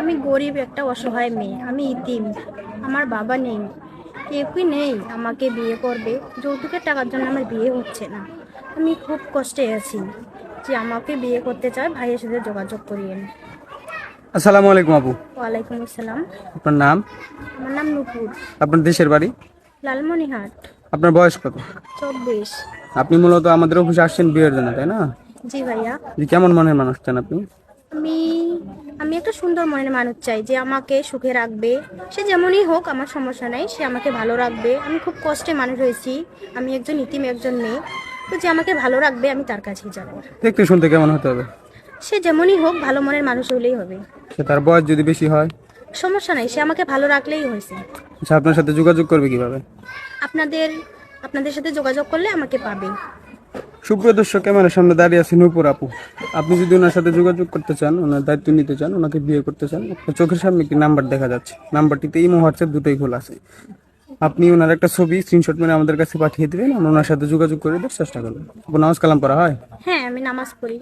আমি গরিব একটা অসহায় মেয়ে, আমি ইতিম, আমার বাবা নেই, কেউই নেই আমাকে বিয়ে করবে। যৌতুকের টাকার জন্য আমার বিয়ে হচ্ছে না। আমি খুব কষ্টে আছি, যে আমাকে বিয়ে করতে চায় ভাইয়ের সাথে যোগাযোগ করিয়েন। আসসালামু আলাইকুম আপু। ওয়ালাইকুম আসসালাম। আপনার নাম? আমার নাম নুপুর, আপনার দেশের বাড়ি? লালমনিহাট। আপনার বয়স কত? 24। আপনি মূলত আমাদের অফিসে আসছেন বিয়ের জন্য, তাই না? জি ভাইয়া। যে কেমন মনের মানুষ চান আপনি? আমি আমি একটা সুন্দর মনের মানুষ চাই, যে আমাকে সুখে রাখবে। সে যেমনই হোক আমার সমস্যা নাই, সে আমাকে ভালো রাখবে। আমি খুব কষ্টে মানুষ হয়েছি, আমি একজন ইতিম একজন মেয়ে। তো যে আমাকে ভালো রাখবে আমি তার কাছেই যাবো। দেখতে শুনতে কেমন হতে হবে? সে যেমনই হোক ভালো মনের মানুষ হলেই হবে। সে তার বয়স যদি বেশি হয়? সমস্যা নাই, সে আমাকে ভালো রাখলেই হয়েছে। আচ্ছা, আপনার সাথে যোগাযোগ করবে কিভাবে? আপনাদের আপনাদের সাথে যোগাযোগ করলে আমাকে পাবে। সুপ্রিয় দর্শক, ক্যামেরার সামনে দাঁড়িয়ে আছে নূপুর আপু। আপনি যদি ওনার সাথে যোগাযোগ করতে চান, ওনার দায়িত্ব নিতে চান, ওনাকে বিয়ে করতে চান, আপনার চোখের সামনে একটি নাম্বার দেখা যাচ্ছে। নাম্বারটিতে ইমো হোয়াটসঅ্যাপ দুটোই খোলা আছে। আপনি ওনার একটা ছবি স্ক্রিনশট মেরে আমাদের কাছে পাঠিয়ে দেবেন, আমরা ওনার সাথে যোগাযোগ করে দেওয়ার চেষ্টা করবেন। আপনার নামাজ কালাম পড়া হয়? হ্যাঁ, আমি নামাজ পড়ি।